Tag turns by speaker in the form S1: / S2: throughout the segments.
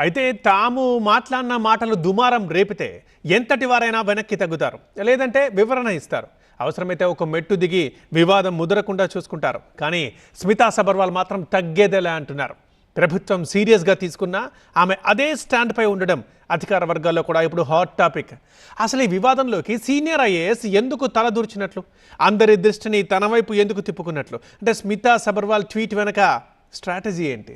S1: అయితే తాము మాట్లాడిన మాటలు దుమారం రేపితే ఎంతటి వారైనా వెనక్కి తగ్గుతారు, లేదంటే వివరణ ఇస్తారు. అవసరమైతే ఒక మెట్టు దిగి వివాదం ముదరకుండా చూసుకుంటారు. కానీ స్మితా సబర్వాల్ మాత్రం తగ్గేదేలా అంటున్నారు. ప్రభుత్వం సీరియస్గా తీసుకున్నా ఆమె అదే స్టాండ్పై ఉండడం అధికార వర్గాల్లో కూడా ఇప్పుడు హాట్ టాపిక్. అసలు ఈ వివాదంలోకి సీనియర్ ఐఏఎస్ ఎందుకు తలదూర్చినట్లు, అందరి దృష్టిని తన వైపు ఎందుకు తిప్పుకున్నట్లు, అంటే స్మితా సబర్వాల్ ట్వీట్ వెనక స్ట్రాటజీ ఏంటి?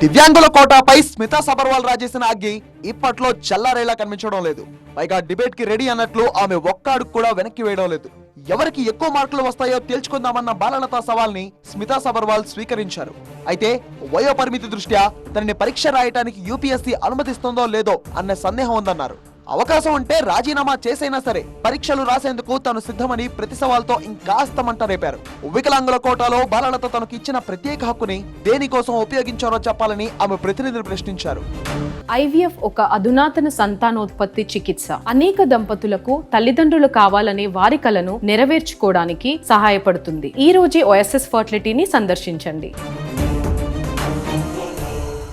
S2: దివ్యాంగుల కోటాపై స్మితా సబర్వాల్ రాజేసిన అగ్గి ఇప్పట్లో చల్లారేలా కనిపించడం లేదు. పైగా డిబేట్ కి రెడీ అన్నట్లు ఆమె ఒక్క అడుగు కూడా వెనక్కి వేయడం లేదు. ఎవరికి ఎక్కువ మార్కులు వస్తాయో తేల్చుకుందామన్న బాలలతా సవాల్ని స్మితా సబర్వాల్ స్వీకరించారు. అయితే వయో పరిమితి దృష్ట్యా తనని పరీక్ష రాయటానికి యూపీఎస్సీ అనుమతిస్తుందో లేదో అన్న సందేహం ఉందన్నారు. అవకాశం ఉంటే రాజీనామా చేసైనా సరే పరీక్షలు రాసేందుకు తాను సిద్ధమని ప్రతి సవాల్తో ఇంకాస్త మంట రేపారు. వికలాంగుల కోటాలో బాలలత తనకు ఇచ్చిన ప్రత్యేక హక్కుని దేనికోసం ఉపయోగించారో చెప్పాలని ఆమె ప్రతినిధులు ప్రశ్నించారు.
S3: ఐవీఎఫ్ ఒక అధునాతన సంతానోత్పత్తి చికిత్స. అనేక దంపతులకు తల్లిదండ్రులు కావాలనే వారి కలను నెరవేర్చుకోవడానికి సహాయపడుతుంది. ఈ రోజే ఓఎస్ఎస్ ఫర్టిలిటీని సందర్శించండి.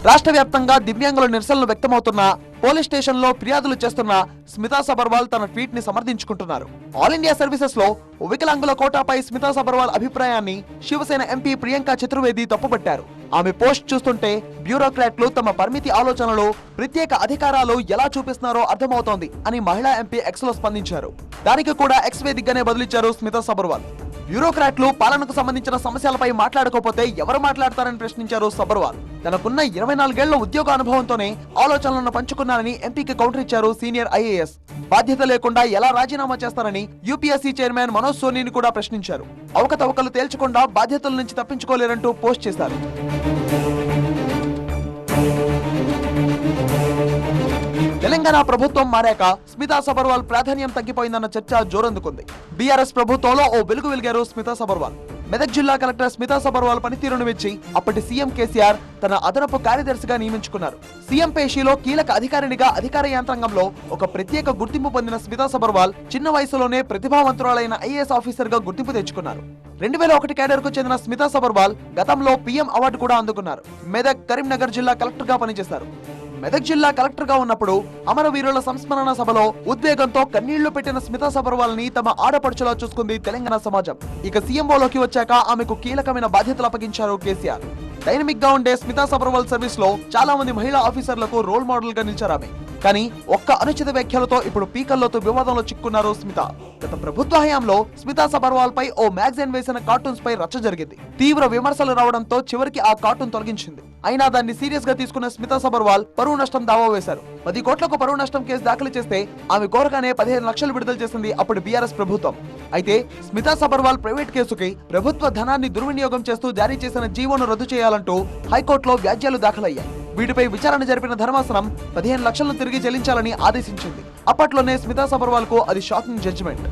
S2: రాష్ట్ర వ్యాప్తంగా దివ్యాంగుల నిరసనలు వ్యక్తమవుతున్న, పోలీస్ స్టేషన్ లో ఫిర్యాదులు చేస్తున్న స్మితా సబర్వాల్ తన ట్వీట్ ని సమర్థించుకుంటున్నారు. ఆల్ ఇండియా సర్వీసెస్ లో వికలాంగుల కోటాపై స్మితా సబర్వాల్ అభిప్రాయాన్ని శివసేన ఎంపీ ప్రియాంక చతుర్వేది తప్పుపట్టారు. ఆమె పోస్ట్ చూస్తుంటే బ్యూరోక్రాట్లు తమ పరిమితి ఆలోచనలు, ప్రత్యేక అధికారాలు ఎలా చూపిస్తున్నారో అర్థమవుతోంది అని మహిళా ఎంపీ ఎక్స్ లో స్పందించారు. దానికి కూడా ఎక్స్ వేదికగానే బదులిచ్చారు స్మితా సబర్వాల్. బ్యూరోక్రాట్లు పాలనకు సంబంధించిన సమస్యలపై మాట్లాడుకోకపోతే ఎవరు మాట్లాడతారని ప్రశ్నించారు సబర్వాల్. తనకున్న 24 ఏళ్ల ఉద్యోగ అనుభవంతోనే ఆలోచనలను పంచుకున్నారని ఎంపీకి కౌంటర్ ఇచ్చారు సీనియర్ ఐఏఎస్. బాధ్యత లేకుండా ఎలా రాజీనామా చేస్తారని యూపీఎస్సీ చైర్మన్ మనోజ్ సోనీని కూడా ప్రశ్నించారు. అవకతవకలు తేల్చకుండా బాధ్యతల నుంచి తప్పించుకోలేరంటూ పోస్ట్ చేశారు. తెలంగాణ ప్రభుత్వం మారాక స్మితా సబర్వాల్ ప్రాధాన్యం తగ్గిపోయిందన్న చర్చ జోరందుకుంది. బీఆర్ఎస్ ప్రభుత్వంలో ఓ వెలుగు వెలిగారు స్మితా సబర్వాల్. మెదక్ జిల్లా కలెక్టర్ స్మితా సబర్వాల్ పనితీరును మెచ్చి అప్పటి సీఎం కేసీఆర్ తన అదనపు కార్యదర్శిగా నియమించుకున్నారు. సీఎం పేషీలో కీలక అధికారినిగా అధికార యంత్రాంగంలో ఒక ప్రత్యేక గుర్తింపు పొందిన స్మితా సబర్వాల్ చిన్న వయసులోనే ప్రతిభావంతురాలైన ఐఏఎస్ ఆఫీసర్ గా గుర్తింపు తెచ్చుకున్నారు. 2001 కేడర్ కు చెందిన స్మితా సబర్వాల్ గతంలో పీఎం అవార్డు కూడా అందుకున్నారు. మెదక్, కరీంనగర్ జిల్లా కలెక్టర్ గా పనిచేశారు. మెదక్ జిల్లా కలెక్టర్ గా ఉన్నప్పుడు అమరవీరుల సంస్మరణ సభలో ఉద్వేగంతో కన్నీళ్లు పెట్టిన స్మితా సబర్వాల్ ని తమ ఆడపడుచులా చూసుకుంది తెలంగాణ సమాజం. ఇక సీఎంఓలోకి వచ్చాక ఆమెకు కీలకమైన బాధ్యతలు అప్పగించారు కేసీఆర్. డైనమిక్ గా ఉండే స్మితా సబర్వాల్ సర్వీస్ లో చాలా మంది మహిళా ఆఫీసర్లకు రోల్ మోడల్ గా నిలిచారు ఆమె. కానీ ఒక్క అనుచిత వ్యాఖ్యలతో ఇప్పుడు పీకల్లోతో వివాదంలో చిక్కున్నారు స్మిత. గత ప్రభుత్వ హయాంలో స్మితా సబర్వాల్ పై ఓ మ్యాగజైన్ వేసిన కార్టూన్స్ పై రచ్చ జరిగింది. తీవ్ర విమర్శలు రావడంతో చివరికి ఆ కార్టూన్ తొలగించింది. అయినా దాన్ని సీరియస్ గా తీసుకున్న స్మితా సబర్వాల్ పరువు నష్టం దావా వేశారు. 10 కోట్లకు పరువు నష్టం కేసు దాఖలు చేస్తే ఆమె కోరగానే 15 లక్షలు విడుదల చేసింది అప్పుడు బీఆర్ఎస్ ప్రభుత్వం. అయితే స్మితా సబర్వాల్ ప్రైవేట్ కేసుకి ప్రభుత్వ ధనాన్ని దుర్వినియోగం చేస్తూ జారీ చేసిన జీవోను రద్దు చేయాలంటూ హైకోర్టులో వ్యాజ్యాలు దాఖలయ్యాయి. వీటిపై విచారణ జరిపిన ధర్మాసనం 15 లక్షలను తిరిగి చెల్లించాలని ఆదేశించింది. అప్పట్లోనే స్మితా సబర్వాల్ కు అది షాకింగ్ జడ్జిమెంట్.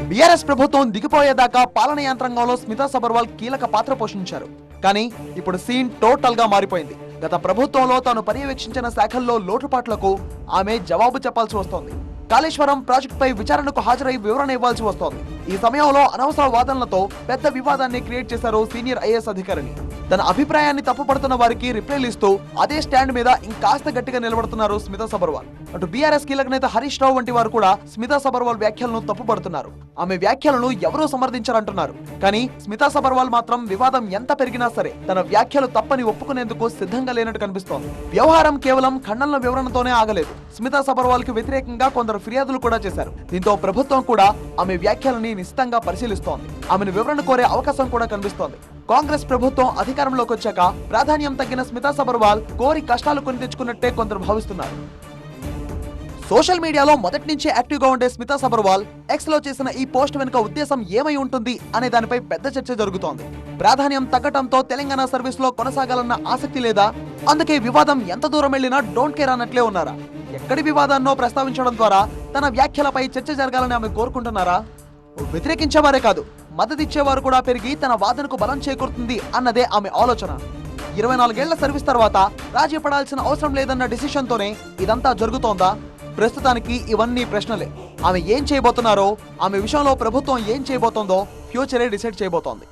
S2: బీఆర్ఎస్ ప్రభుత్వం దిగిపోయేదాకా పాలన యంత్రాంగంలో స్మితా సబర్వాల్ కీలక పాత్ర పోషించారు. కానీ ఇప్పుడు సీన్ టోటల్ గా మారిపోయింది. గత ప్రభుత్వంలో తాను పర్యవేక్షించిన శాఖల్లో లోటుపాట్లకు ఆమె జవాబు చెప్పాల్సి వస్తోంది. కాళేశ్వరం ప్రాజెక్టుపై విచారణకు హాజరై వివరణ ఇవ్వాల్సి వస్తోంది. ఈ సమయంలో అనవసర వాదనలతో పెద్ద వివాదాన్ని క్రియేట్ చేశారు సీనియర్ ఐఏఎస్ అధికారిని. తన అభిప్రాయాన్ని తప్పుపడుతున్న వారికి రిప్లైలు ఇస్తూ అదే స్టాండ్ మీద ఇంకాస్త గట్టిగా నిలబడుతున్నారు స్మితా సబర్వాల్. అటు బీఆర్ఎస్ కీలక నేత హరీష్ రావు వంటి వారు కూడా స్మితా సబర్వాల్ వ్యాఖ్యలను తప్పుపడుతున్నారు. ఆమె వ్యాఖ్యలను ఎవరూ సమర్థించారంటున్నారు. కానీ స్మితా సబర్వాల్ మాత్రం వివాదం ఎంత పెరిగినా సరే తన వ్యాఖ్యలు తప్పని ఒప్పుకునేందుకు సిద్ధంగా లేనట్టు కనిపిస్తోంది. వ్యవహారం కేవలం ఖండనల వివరణతోనే ఆగలేదు. స్మితా సబర్వాల్ కి వ్యతిరేకంగా కొందరు ఫిర్యాదులు కూడా చేశారు. దీంతో ప్రభుత్వం కూడా ఆమె వ్యాఖ్యలని నిశితంగా పరిశీలిస్తోంది. ఆమెను వివరణ కోరే అవకాశం కూడా కనిపిస్తోంది. కాంగ్రెస్ ప్రభుత్వం అధికారంలోకి వచ్చాక ప్రాధాన్యం తగ్గిన స్మితా సబర్వాల్ కోరి కష్టాలు కొని తెచ్చుకున్నట్టే కొందరు భావిస్తున్నారు. సోషల్ మీడియాలో మొదటి నుంచి యాక్టివ్ గా ఉండే స్మితా సబర్వాల్ ఎక్స్ లో చేసిన ఈ పోస్ట్ వెనుక ఉద్దేశం ఏమై ఉంటుంది అనే దానిపై పెద్ద చర్చ జరుగుతోంది. ప్రాధాన్యం తగ్గటంతో తెలంగాణ సర్వీస్ లో కొనసాగాలన్న ఆసక్తి లేదా, అందుకే వివాదం ఎంత దూరం వెళ్లినా డోంట్ కేర్ అన్నట్లే ఉన్నారా? ఎక్కడి వివాదాన్నో ప్రస్తావించడం ద్వారా తన వ్యాఖ్యలపై చర్చ జరగాలని ఆమె కోరుకుంటున్నారా? వ్యతిరేకించేవారే కాదు, మద్దతిచ్చేవారు కూడా పెరిగి తన వాదనకు బలం చేకూరుతుంది అన్నదే ఆమె ఆలోచన. 24 ఏళ్ల సర్వీస్ తర్వాత రాజీ పడాల్సిన అవసరం లేదన్న డిసిషన్ తోనే ఇదంతా జరుగుతోందా? ప్రస్తుతానికి ఇవన్నీ ప్రశ్నలే. ఆమె ఏం చేయబోతున్నారో, ఆమె విషయంలో ప్రభుత్వం ఏం చేయబోతోందో ఫ్యూచరే డిసైడ్ చేయబోతోంది.